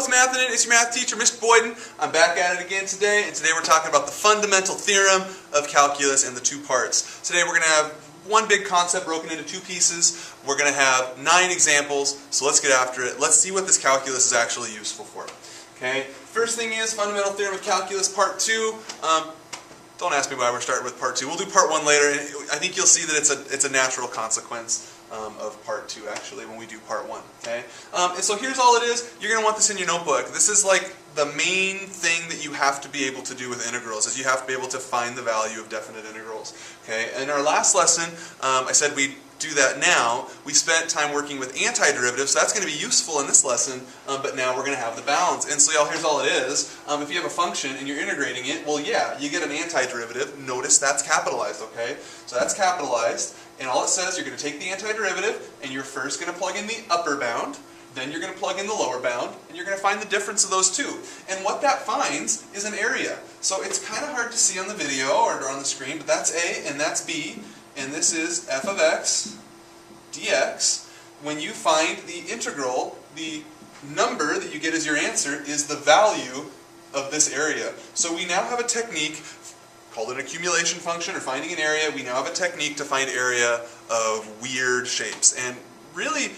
What's Math in It? It's your math teacher, Mr. Boyden. I'm back at it again today, and today we're talking about the fundamental theorem of calculus and the two parts. Today we're going to have one big concept broken into two pieces. We're going to have 9 examples, so let's get after it. Let's see what this calculus is actually useful for. Okay. First thing is fundamental theorem of calculus, part 2. Don't ask me why we're starting with part 2. We'll do part 1 later, and I think you'll see that it's a natural consequence of part 2 actually when we do part 1. Okay, and so here's all it is. You're going to want this in your notebook. This is like the main thing that you have to be able to do with integrals, is you have to be able to find the value of definite integrals. Okay, in our last lesson, I said we'd do that now. We spent time working with antiderivatives, so that's going to be useful in this lesson, but now we're going to have the bounds. And so here's all it is. If you have a function and you're integrating it, well yeah, you get an antiderivative. Notice that's capitalized, okay? So that's capitalized, and all it says, you're going to take the antiderivative, and you're first going to plug in the upper bound, then you're going to plug in the lower bound, and you're going to find the difference of those two. And what that finds is an area. So it's kind of hard to see on the video or on the screen, but that's A and that's B, and this is f of x dx. When you find the integral, the number that you get as your answer is the value of this area. So we now have a technique called an accumulation function, or finding an area. We now have a technique to find area of weird shapes. And really,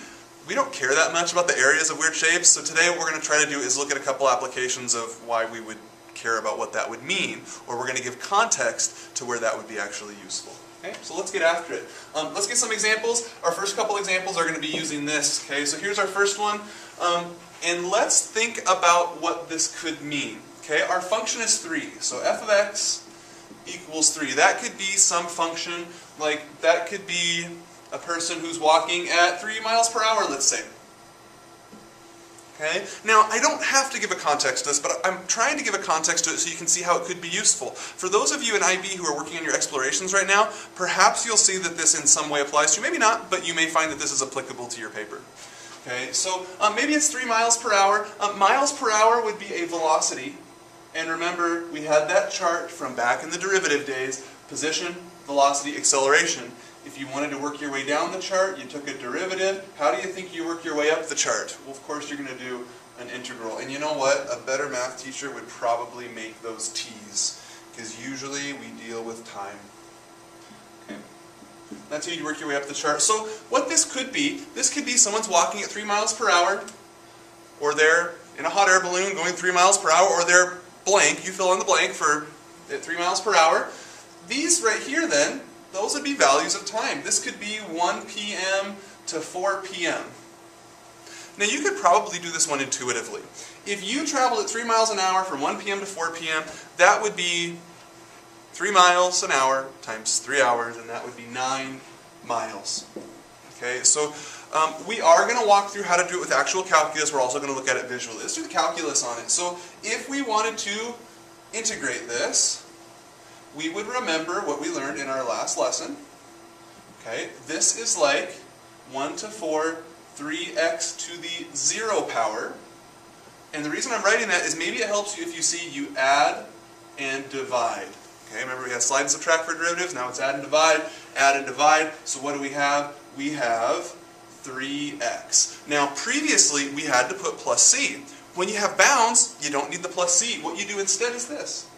we don't care that much about the areas of weird shapes, so today what we're going to try to do is look at a couple applications of why we would care about what that would mean, or we're going to give context to where that would be actually useful. Okay, so let's get after it. Let's get some examples. Our first couple examples are going to be using this. Okay, so here's our first one, and let's think about what this could mean. Okay, our function is 3, so f of x equals 3. That could be some function, like that could be a person who's walking at 3 miles per hour, let's say. Okay? Now, I don't have to give a context to this, but I'm trying to give a context to it so you can see how it could be useful. For those of you in IB who are working on your explorations right now, perhaps you'll see that this in some way applies to you. Maybe not, but you may find that this is applicable to your paper. Okay? So maybe it's 3 miles per hour. Miles per hour would be a velocity. And remember, we had that chart from back in the derivative days: position, velocity, acceleration. If you wanted to work your way down the chart, you took a derivative. How do you think you work your way up the chart? Well, of course, you're going to do an integral. And you know what? A better math teacher would probably make those t's, because usually we deal with time. Okay. That's how you work your way up the chart. So what this could be someone's walking at 3 miles per hour, or they're in a hot air balloon going 3 miles per hour, or they're blank. You fill in the blank for at 3 miles per hour. These right here then, those would be values of time. This could be 1 p.m. to 4 p.m. Now you could probably do this one intuitively. If you traveled at 3 miles an hour from 1 p.m. to 4 p.m., that would be 3 miles an hour times 3 hours, and that would be 9 miles. Okay, so we are going to walk through how to do it with actual calculus. We're also going to look at it visually. Let's do the calculus on it. So if we wanted to integrate this, we would remember what we learned in our last lesson. Okay, this is like 1 to 4, 3x to the 0 power. And the reason I'm writing that is maybe it helps you if you see you add and divide. Okay, remember we had slide and subtract for derivatives, now it's add and divide. Add and divide, so what do we have? We have 3x. Now previously we had to put plus c. When you have bounds, you don't need the plus c. What you do instead is this.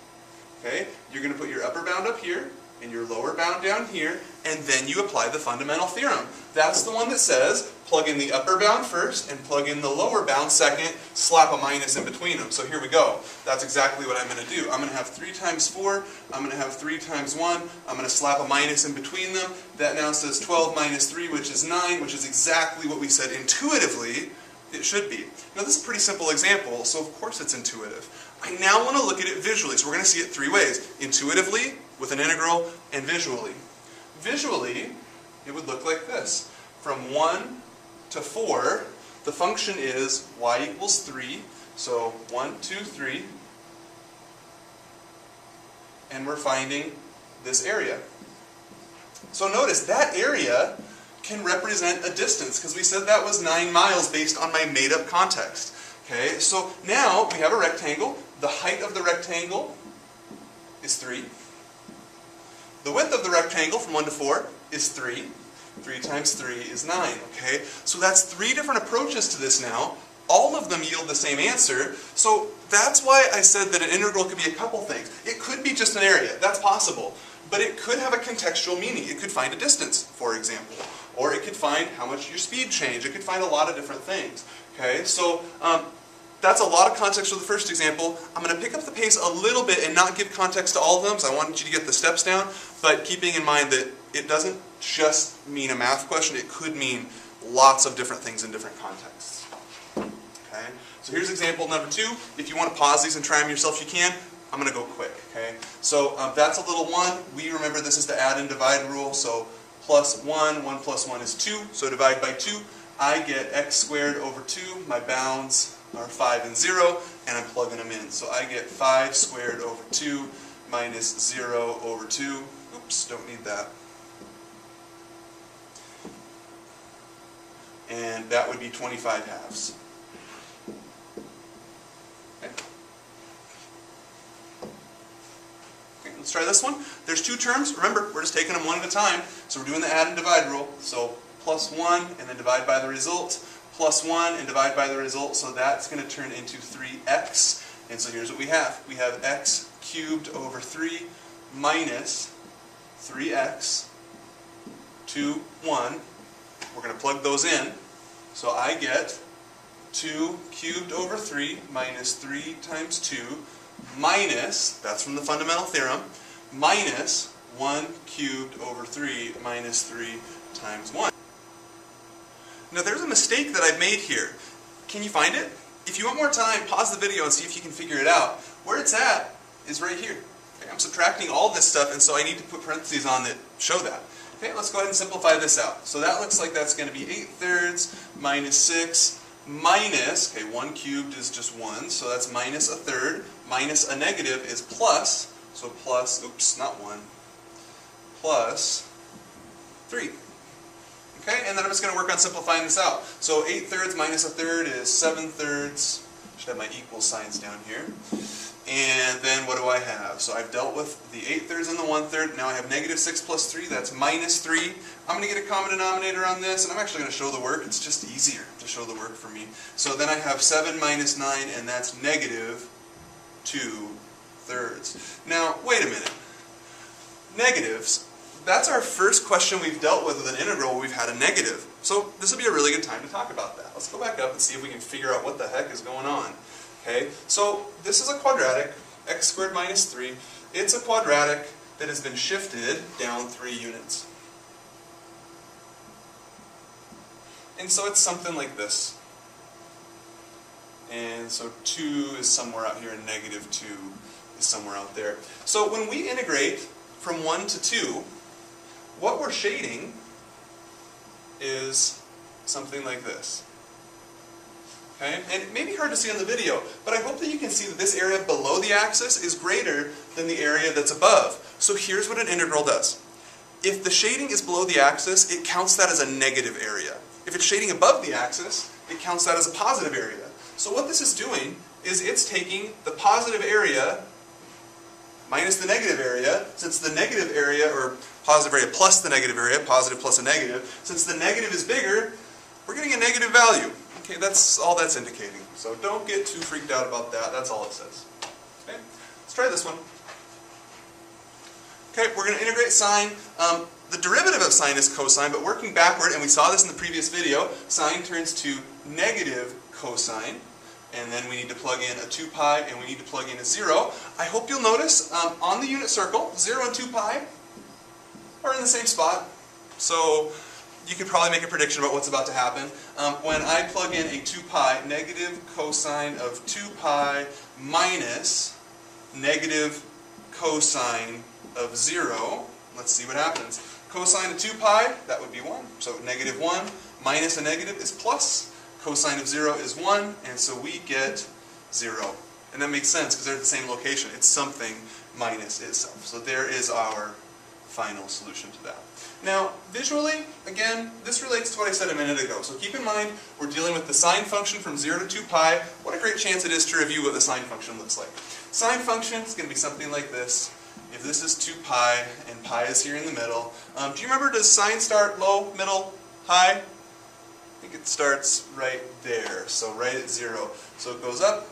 Okay, you're going to put your upper bound up here and your lower bound down here, and then you apply the fundamental theorem. That's the one that says plug in the upper bound first and plug in the lower bound second, slap a minus in between them. So here we go. That's exactly what I'm going to do. I'm going to have 3 times 4, I'm going to have 3 times 1, I'm going to slap a minus in between them. That now says 12 minus 3, which is 9, which is exactly what we said intuitively it should be. Now this is a pretty simple example, so of course it's intuitive. I now want to look at it visually, so we're going to see it 3 ways. Intuitively, with an integral, and visually. Visually, it would look like this. From 1 to 4, the function is y equals 3, so 1, 2, 3, and we're finding this area. So notice, that area can represent a distance, because we said that was 9 miles based on my made-up context. Okay, so now we have a rectangle. The height of the rectangle is 3. The width of the rectangle from 1 to 4 is 3. 3 times 3 is 9. Okay, so that's 3 different approaches to this now. all of them yield the same answer. So that's why I said that an integral could be a couple things. It could be just an area, that's possible. But it could have a contextual meaning. It could find a distance, for example. Or it could find how much your speed changed. It could find a lot of different things. Okay, so that's a lot of context for the first example. I'm going to pick up the pace a little bit and not give context to all of them, because I wanted you to get the steps down, but keeping in mind that it doesn't just mean a math question, it could mean lots of different things in different contexts. Okay, so here's example number 2. If you want to pause these and try them yourself, you can. I'm going to go quick. Okay, so that's a little 1. We remember this is the add and divide rule, so plus 1, 1 plus 1 is 2, so divide by 2. I get x squared over 2, my bounds are 5 and 0, and I'm plugging them in. So I get 5 squared over 2 minus 0 over 2. Oops, don't need that. And that would be 25 halves. Okay. Okay, let's try this one. There's 2 terms. Remember, we're just taking them one at a time. So we're doing the add and divide rule. So plus 1 and then divide by the result. Plus 1 and divide by the result. So that's going to turn into 3x. And so here's what we have. We have x cubed over 3 minus 3x, 2, 1. We're going to plug those in. So I get 2 cubed over 3 minus 3 times 2 minus, that's from the Fundamental Theorem, minus 1 cubed over 3 minus 3 times 1. Now there's a mistake that I've made here. Can you find it? If you want more time, pause the video and see if you can figure it out. Where it's at is right here. Okay, I'm subtracting all this stuff, and so I need to put parentheses on that show that. Okay, let's go ahead and simplify this out. So that looks like that's going to be 8/3 minus 6 minus, okay, 1 cubed is just 1, so that's minus 1/3, minus a negative is plus, so plus, oops, not 1, plus 3. Okay, and then I'm just going to work on simplifying this out. So 8/3 minus 1/3 is 7/3. Should have my equal signs down here. And then what do I have? So I've dealt with the 8/3 and the 1/3. Now I have negative 6 plus 3. That's minus 3. I'm going to get a common denominator on this, and I'm actually going to show the work. It's just easier to show the work for me. So then I have 7 minus 9, and that's negative 2/3. Now, wait a minute. Negatives, that's our first question we've dealt with an integral where we've had a negative. So this would be a really good time to talk about that. Let's go back up and see if we can figure out what the heck is going on. Okay, so this is a quadratic, x squared minus 3. It's a quadratic that has been shifted down 3 units. And so it's something like this. And so 2 is somewhere out here, and negative 2 is somewhere out there. So when we integrate from 1 to 2, what we're shading is something like this. Okay? And it may be hard to see on the video, but I hope that you can see that this area below the axis is greater than the area that's above. So here's what an integral does. If the shading is below the axis, it counts that as a negative area. If it's shading above the axis, it counts that as a positive area. So what this is doing is it's taking the positive area minus the negative area, since the negative area, or positive area plus the negative area, positive plus a negative, since the negative is bigger, we're getting a negative value. Okay, that's all that's indicating. So don't get too freaked out about that. That's all it says. Okay, let's try this one. Okay, we're going to integrate sine. The derivative of sine is cosine, but working backward, and we saw this in the previous video, sine turns to negative cosine. And then we need to plug in a 2 pi, and we need to plug in a 0. I hope you'll notice on the unit circle, 0 and 2 pi are in the same spot. So you could probably make a prediction about what's about to happen. When I plug in a 2 pi, negative cosine of 2 pi minus negative cosine of 0, let's see what happens. Cosine of 2 pi, that would be 1. So negative 1 minus a negative is plus. Cosine of 0 is 1, and so we get 0. And that makes sense because they're at the same location. It's something minus itself. So there is our final solution to that. Now, visually, again, this relates to what I said a minute ago. So keep in mind, we're dealing with the sine function from 0 to 2 pi. What a great chance it is to review what the sine function looks like. Sine function is going to be something like this. If this is 2 pi, and pi is here in the middle. Do you remember, does sine start low, middle, high? I think it starts right there, so right at 0. So it goes up,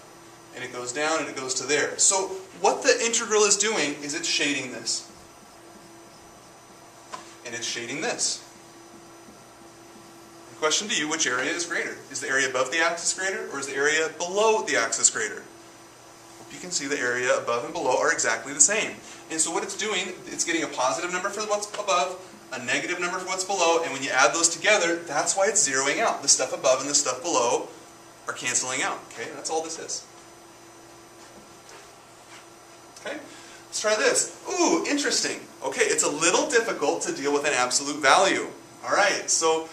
and it goes down, and it goes to there. So what the integral is doing is it's shading this. And it's shading this. The question to you, which area is greater? Is the area above the axis greater, or is the area below the axis greater? Hope you can see the area above and below are exactly the same. And so what it's doing, it's getting a positive number for what's above, a negative number for what's below, and when you add those together, that's why it's zeroing out. The stuff above and the stuff below are canceling out. Okay, that's all this is. Okay, let's try this. Ooh, interesting. Okay, it's a little difficult to deal with an absolute value. Alright, so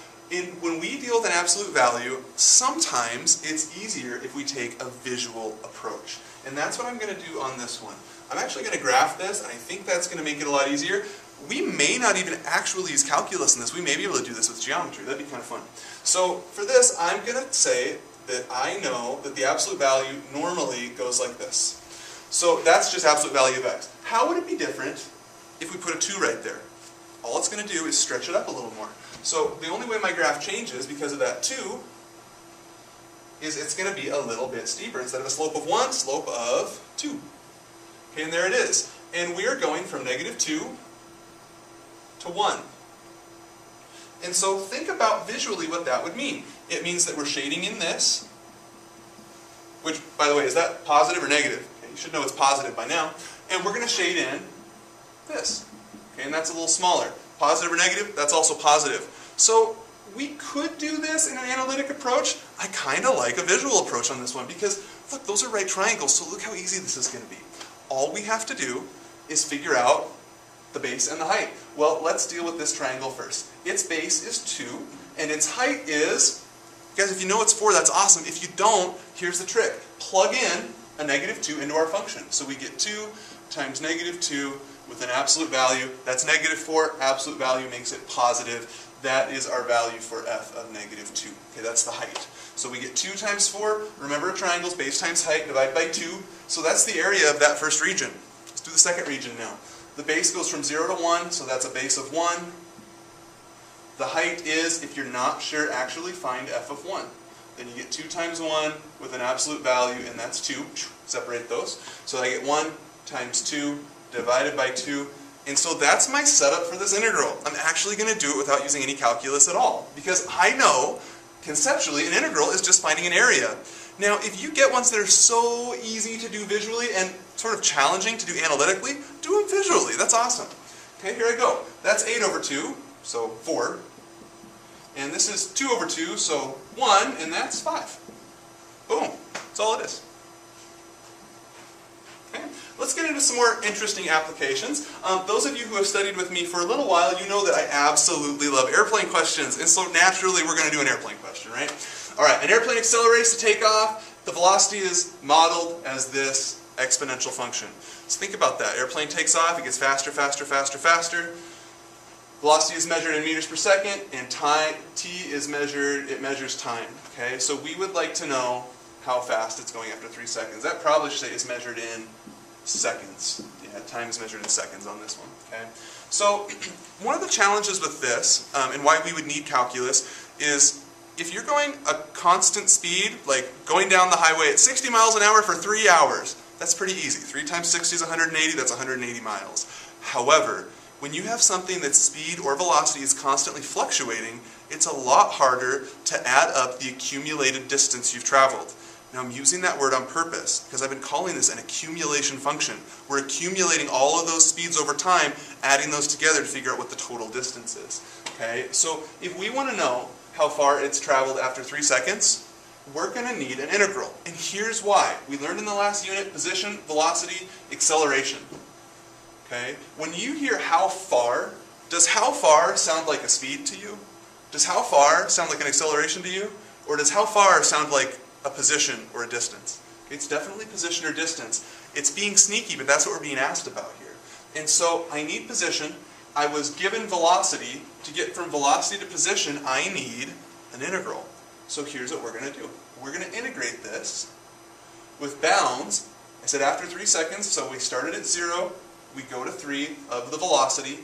when we deal with an absolute value, sometimes it's easier if we take a visual approach. And that's what I'm going to do on this one. I'm actually going to graph this, and I think that's going to make it a lot easier. We may not even actually use calculus in this. We may be able to do this with geometry. That'd be kind of fun. So for this, I'm going to say that I know that the absolute value normally goes like this. So that's just absolute value of x. How would it be different if we put a 2 right there? All it's going to do is stretch it up a little more. So the only way my graph changes because of that 2 is it's going to be a little bit steeper. Instead of a slope of 1, slope of 2. Okay, and there it is. And we are going from negative 2 to 1. And so think about visually what that would mean. It means that we're shading in this, which, by the way, is that positive or negative? Okay, you should know it's positive by now. And we're going to shade in this. Okay, and that's a little smaller. Positive or negative, that's also positive. So we could do this in an analytic approach. I kind of like a visual approach on this one because, look, those are right triangles, so look how easy this is going to be. All we have to do is figure out the base and the height. Well, let's deal with this triangle first. Its base is 2, and its height is, guys, if you know it's 4, that's awesome. If you don't, here's the trick. Plug in a negative 2 into our function. So we get 2 times negative 2 with an absolute value. That's negative 4. Absolute value makes it positive. That is our value for f of negative 2. Okay, that's the height. So we get 2 times 4. Remember, triangles, base times height, divided by 2. So that's the area of that first region. Let's do the second region now. The base goes from 0 to 1, so that's a base of 1. The height is, if you're not sure, actually find f of 1. Then you get 2 times 1 with an absolute value, and that's 2. Separate those. So I get 1 times 2 divided by 2. And so that's my setup for this integral. I'm actually going to do it without using any calculus at all. Because I know, conceptually, an integral is just finding an area. Now, if you get ones that are so easy to do visually and sort of challenging to do analytically, do them visually. That's awesome. Okay, here I go. That's 8 over 2, so 4. And this is 2 over 2, so 1, and that's 5. Boom. That's all it is. Okay. Let's get into some more interesting applications. Those of you who have studied with me for a little while, you know that I absolutely love airplane questions, and so naturally we're going to do an airplane question, right? Alright, an airplane accelerates to take off. The velocity is modeled as this exponential function. So think about that. Airplane takes off, it gets faster, faster, faster, faster. Velocity is measured in meters per second, and time, t is measured, it measures time. Okay, so we would like to know how fast it's going after 3 seconds. That probably should say is measured in seconds. Yeah, time is measured in seconds on this one. Okay, so one of the challenges with this, and why we would need calculus, is if you're going a constant speed, like going down the highway at 60 miles an hour for 3 hours, that's pretty easy. 3 times 60 is 180, that's 180 miles. However, when you have something that's speed or velocity is constantly fluctuating, it's a lot harder to add up the accumulated distance you've traveled. Now I'm using that word on purpose because I've been calling this an accumulation function. We're accumulating all of those speeds over time, adding those together to figure out what the total distance is. Okay? So if we want to know how far it's traveled after 3 seconds, we're going to need an integral. And here's why. We learned in the last unit position, velocity, acceleration. Okay? When you hear how far, does how far sound like a speed to you? Does how far sound like an acceleration to you? Or does how far sound like a position or a distance? Okay, it's definitely position or distance. It's being sneaky, but that's what we're being asked about here. And so I need position. I was given velocity. To get from velocity to position, I need an integral. So here's what we're going to do. We're going to integrate this with bounds. I said after 3 seconds, so we started at 0, we go to 3 of the velocity.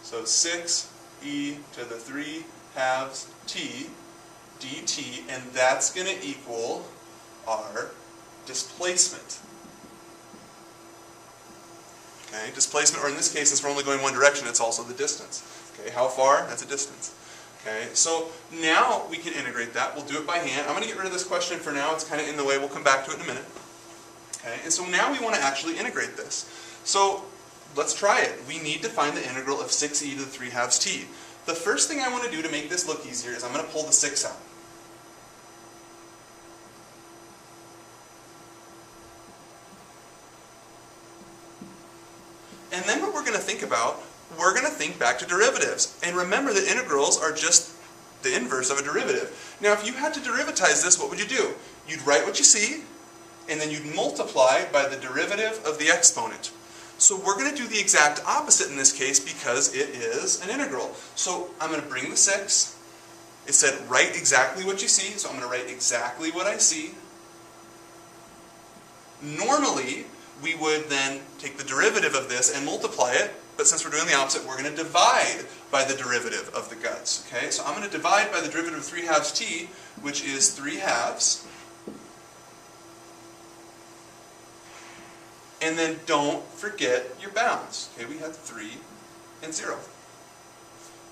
So 6 e to the 3 halves t dt, and that's going to equal our displacement. Okay, displacement, or in this case, since we're only going one direction, it's also the distance. Okay, how far? That's a distance. Okay, so now we can integrate that. We'll do it by hand. I'm going to get rid of this question for now. It's kind of in the way. We'll come back to it in a minute. Okay, and so now we want to actually integrate this. So let's try it. We need to find the integral of 6e to the 3/2 t. The first thing I want to do to make this look easier is I'm going to pull the 6 out. And then what we're going to think about, we're going to think back to derivatives. And remember that integrals are just the inverse of a derivative. Now if you had to derivatize this, what would you do? You'd write what you see, and then you'd multiply by the derivative of the exponent. So we're going to do the exact opposite in this case because it is an integral. So I'm going to bring the 6. It said write exactly what you see, so I'm going to write exactly what I see. Normally, we would then take the derivative of this and multiply it, but since we're doing the opposite, we're going to divide by the derivative of the guts. Okay, so I'm going to divide by the derivative of 3/2 t, which is 3/2. And then don't forget your bounds. Okay, we had 3 and 0.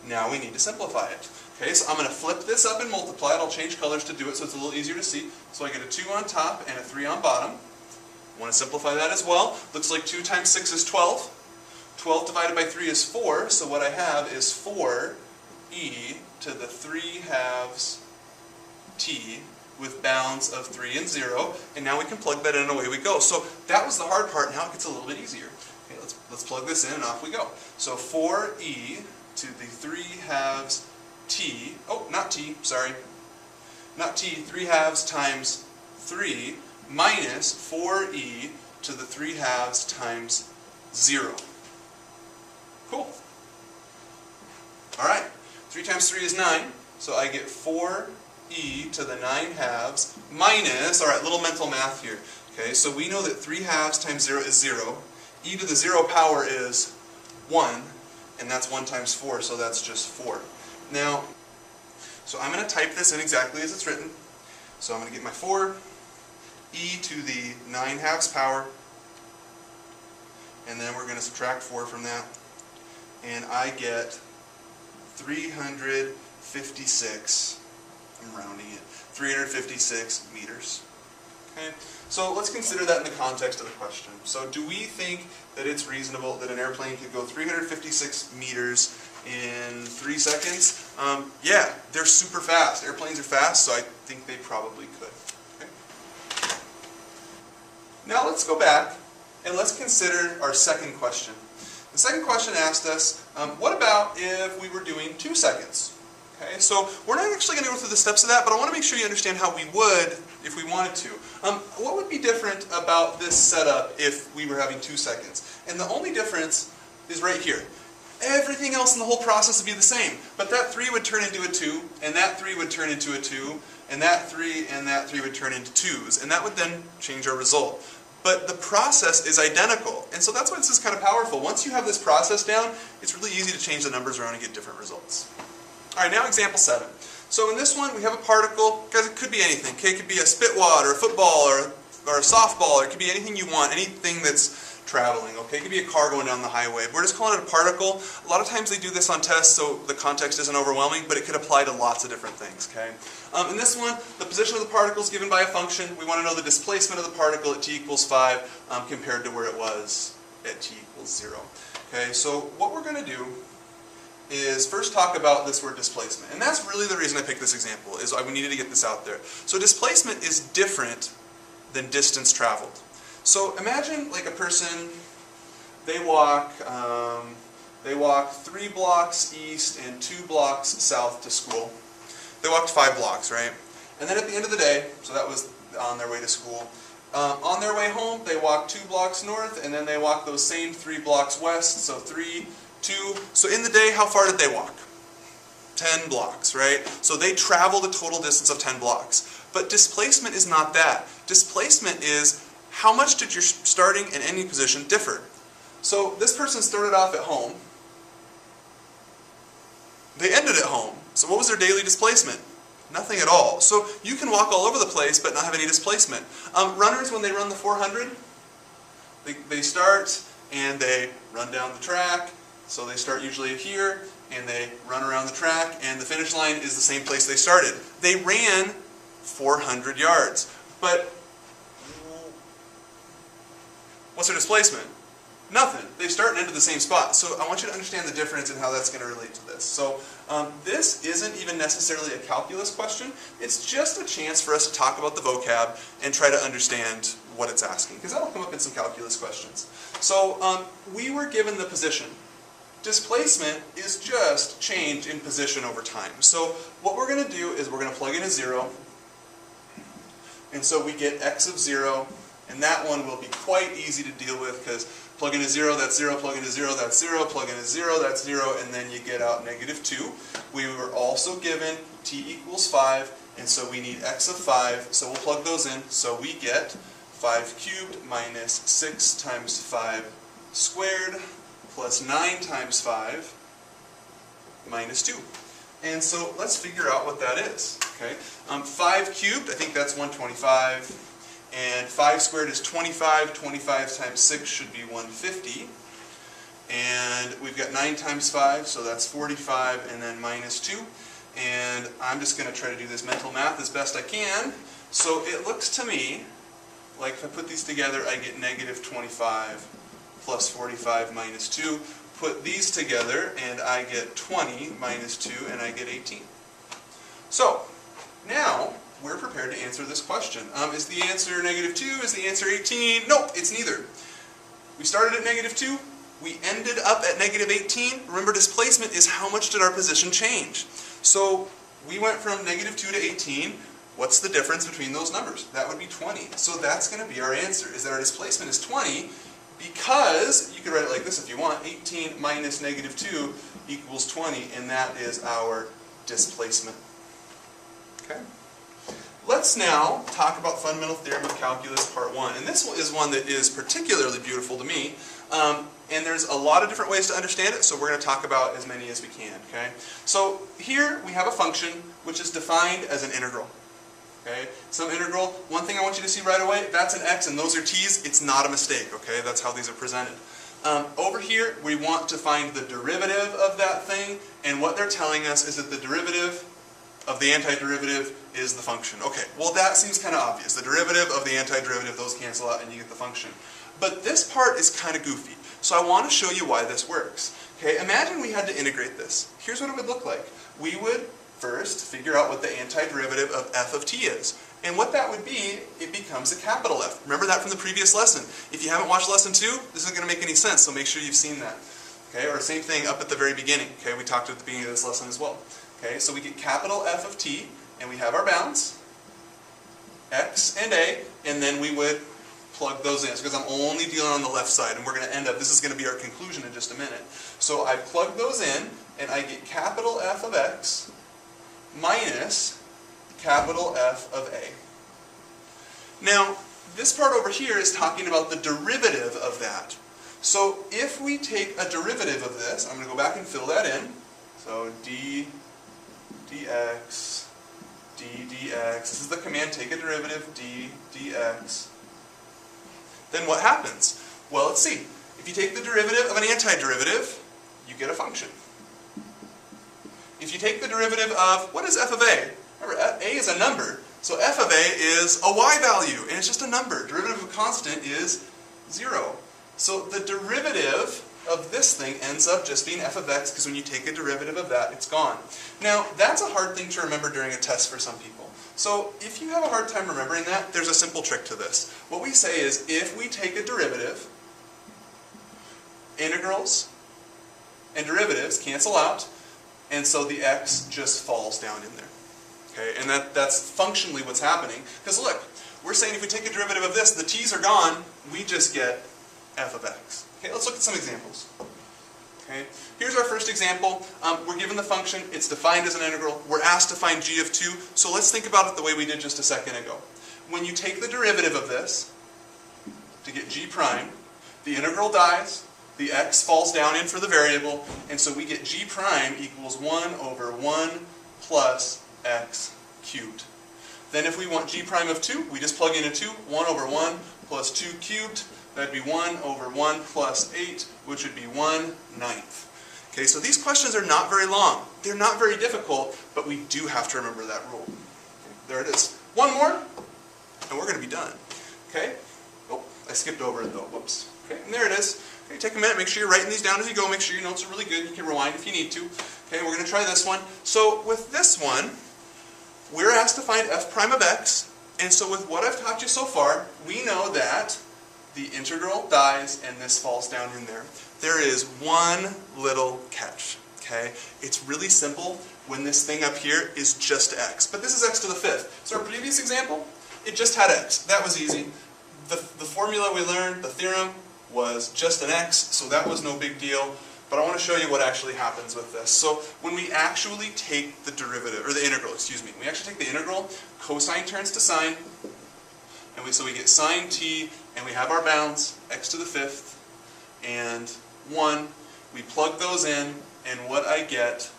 Now we need to simplify it. Okay, so I'm going to flip this up and multiply it. I'll change colors to do it so it's a little easier to see. So I get a 2 on top and a 3 on bottom. I want to simplify that as well. Looks like 2 times 6 is 12. 12 divided by 3 is 4. So what I have is 4e to the 3/2 t with bounds of 3 and 0. And now we can plug that in and away we go. So that was the hard part. Now it gets a little bit easier. Okay, let's plug this in and off we go. So 4e to the 3/2 t. Oh, not t, sorry. Not t. 3/2 times 3 minus 4e to the 3/2 times 0. Cool. Alright, 3 times 3 is 9, so I get 4e to the 9/2 minus, alright, little mental math here. Okay, so we know that 3/2 times 0 is 0, e to the 0 power is 1, and that's 1 times 4, so that's just 4. Now, so I'm going to type this in exactly as it's written. So I'm going to get my 4, e to the 9/2 power, and then we're going to subtract 4 from that, and I get 356, I'm rounding it, 356 meters. Okay, so let's consider that in the context of the question. So do we think that it's reasonable that an airplane could go 356 meters in 3 seconds? Yeah, they're super fast. Airplanes are fast, so I think they probably could. Now let's go back and let's consider our second question. The second question asked us, what about if we were doing 2 seconds? Okay, so we're not actually going to go through the steps of that, but I want to make sure you understand how we would if we wanted to. What would be different about this setup if we were having 2 seconds? And the only difference is right here. Everything else in the whole process would be the same, but that 3 would turn into a 2, and that 3 would turn into a 2, and that 3 and that 3 would turn into 2s, and that would then change our result. But the process is identical, and so that's why this is kind of powerful. Once you have this process down, it's really easy to change the numbers around and get different results. Alright, now example 7. So in this one, we have a particle. Guys, it could be anything. Okay, it could be a spitwad, or a football, or a softball, or it could be anything you want, anything that's traveling. Okay, it could be a car going down the highway. We're just calling it a particle. A lot of times they do this on tests, so the context isn't overwhelming, but it could apply to lots of different things. Okay. In this one, the position of the particle is given by a function. We want to know the displacement of the particle at t equals 5 compared to where it was at t equals 0. Okay, so what we're going to do is first talk about this word displacement. And that's really the reason I picked this example, is we needed to get this out there. So displacement is different than distance traveled. So imagine like a person, they walk 3 blocks east and 2 blocks south to school. They walked 5 blocks, right? And then at the end of the day, so that was on their way to school. On their way home, they walked 2 blocks north, and then they walked those same 3 blocks west, so 3, 2. So in the day, how far did they walk? 10 blocks, right? So they traveled a total distance of 10 blocks. But displacement is not that. Displacement is how much did your starting and ending position differ? So this person started off at home. They ended at home. So what was their daily displacement? Nothing at all. So you can walk all over the place but not have any displacement. Runners, when they run the 400, they start and they run down the track. So they start usually here and they run around the track, and the finish line is the same place they started. They ran 400 yards. But what's their displacement? Nothing. They start and end at the same spot. So I want you to understand the difference and how that's going to relate to this. So this isn't even necessarily a calculus question. It's just a chance for us to talk about the vocab and try to understand what it's asking, because that'll come up in some calculus questions. So we were given the position. Displacement is just change in position over time. So what we're going to do is we're going to plug in a 0. And so we get x of 0. And that one will be quite easy to deal with, because plug in a 0, that's 0, plug in a 0, that's 0, plug in a 0, that's 0, and then you get out negative 2. We were also given t equals 5, and so we need x of 5, so we'll plug those in. So we get 5 cubed minus 6 times 5 squared plus 9 times 5 minus 2. And so let's figure out what that is. Okay, 5 cubed, I think that's 125. And 5 squared is 25. 25 times 6 should be 150. And we've got 9 times 5, so that's 45, and then minus 2. And I'm just going to try to do this mental math as best I can. So it looks to me like if I put these together, I get negative 25 plus 45 minus 2. Put these together, and I get 20 minus 2, and I get 18. So now we're prepared to answer this question. Is the answer negative 2? Is the answer 18? Nope, it's neither. We started at negative 2. We ended up at negative 18. Remember, displacement is how much did our position change. So we went from negative 2 to 18. What's the difference between those numbers? That would be 20. So that's going to be our answer, is that our displacement is 20, because, you could write it like this if you want, 18 minus negative 2 equals 20, and that is our displacement. Okay? Let's now talk about Fundamental Theorem of Calculus Part 1. And this is one that is particularly beautiful to me. And there's a lot of different ways to understand it, so we're going to talk about as many as we can. Okay? So here we have a function which is defined as an integral. Okay? Some integral. One thing I want you to see right away, that's an x and those are t's. It's not a mistake. Okay? That's how these are presented. Over here, we want to find the derivative of that thing, and what they're telling us is that the derivative of the antiderivative is the function. Okay, well that seems kind of obvious. The derivative of the antiderivative, those cancel out and you get the function. But this part is kind of goofy, so I want to show you why this works. Okay, imagine we had to integrate this. Here's what it would look like. We would first figure out what the antiderivative of f of t is. And what that would be, it becomes a capital F. Remember that from the previous lesson. If you haven't watched lesson 2, this isn't going to make any sense, so make sure you've seen that. Okay, or same thing up at the very beginning. Okay, we talked at the beginning of this lesson as well. Okay, so we get capital F of t, and we have our bounds, x and a, and then we would plug those in, because I'm only dealing on the left side, and we're going to end up, this is going to be our conclusion in just a minute. So I plug those in, and I get capital F of x minus capital F of a. Now, this part over here is talking about the derivative of that. So if we take a derivative of this, I'm going to go back and fill that in. So d dx, d dx. This is the command, take a derivative, d dx. Then what happens? Well, let's see. If you take the derivative of an antiderivative, you get a function. If you take the derivative of, what is f of a? Remember, a is a number. So f of a is a y value, and it's just a number. Derivative of a constant is 0. So the derivative of this thing ends up just being f of x, because when you take a derivative of that, it's gone. Now, that's a hard thing to remember during a test for some people. So if you have a hard time remembering that, there's a simple trick to this. What we say is, if we take a derivative, integrals and derivatives cancel out, and so the x just falls down in there. Okay, and that's functionally what's happening. Because look, we're saying if we take a derivative of this, the t's are gone, we just get f of x. Okay, let's look at some examples. Okay, here's our first example. We're given the function, it's defined as an integral. We're asked to find g of 2, so let's think about it the way we did just a second ago. When you take the derivative of this, to get g prime, the integral dies, the x falls down in for the variable, and so we get g prime equals 1 over 1 plus x cubed. Then if we want g prime of 2, we just plug in a 2, 1 over 1 plus 2 cubed. That'd be 1 over 1 plus 8, which would be 1/9. Okay, so these questions are not very long. They're not very difficult, but we do have to remember that rule. Okay, there it is. One more, and we're going to be done. Okay? Oh, I skipped over it though. Whoops. Okay, and there it is. Okay, take a minute, make sure you're writing these down as you go. Make sure your notes are really good. You can rewind if you need to. Okay, we're going to try this one. So with this one, we're asked to find f prime of x, and so with what I've taught you so far, we know that the integral dies and this falls down in there. There is one little catch, okay? It's really simple when this thing up here is just x, but this is x to the 5th. So our previous example, it just had x. That was easy. The formula we learned, the theorem, was just an x, so that was no big deal. But I want to show you what actually happens with this. So when we actually take the derivative, or the integral, excuse me, we actually take the integral, cosine turns to sine, and so we get sine t, and we have our bounds, x to the 5th, and 1. We plug those in, and what I get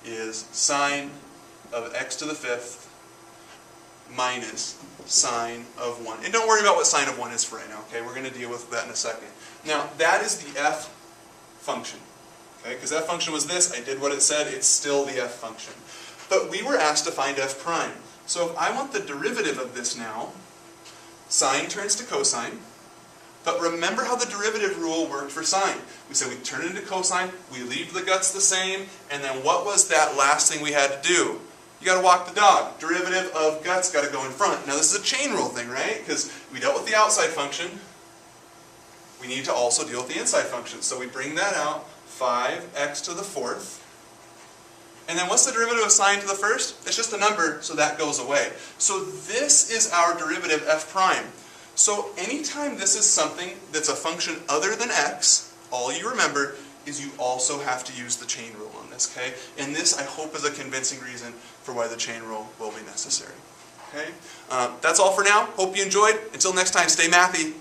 is sine of x to the 5th minus sine of 1. And don't worry about what sine of 1 is for right now, okay? We're going to deal with that in a second. Now, that is the f function, okay? Because that function was this, I did what it said, it's still the f function. But we were asked to find f prime. So if I want the derivative of this now, sine turns to cosine, but remember how the derivative rule worked for sine. We said we turn it into cosine, we leave the guts the same, and then what was that last thing we had to do? You got to walk the dog. Derivative of guts got to go in front. Now this is a chain rule thing, right? Because we dealt with the outside function, we need to also deal with the inside function. So we bring that out, 5x to the 4th. And then what's the derivative of sine to the 1st? It's just a number, so that goes away. So this is our derivative f prime. So anytime this is something that's a function other than x, all you remember is you also have to use the chain rule on this, okay? And this, I hope, is a convincing reason for why the chain rule will be necessary. Okay? That's all for now. Hope you enjoyed. Until next time, stay mathy.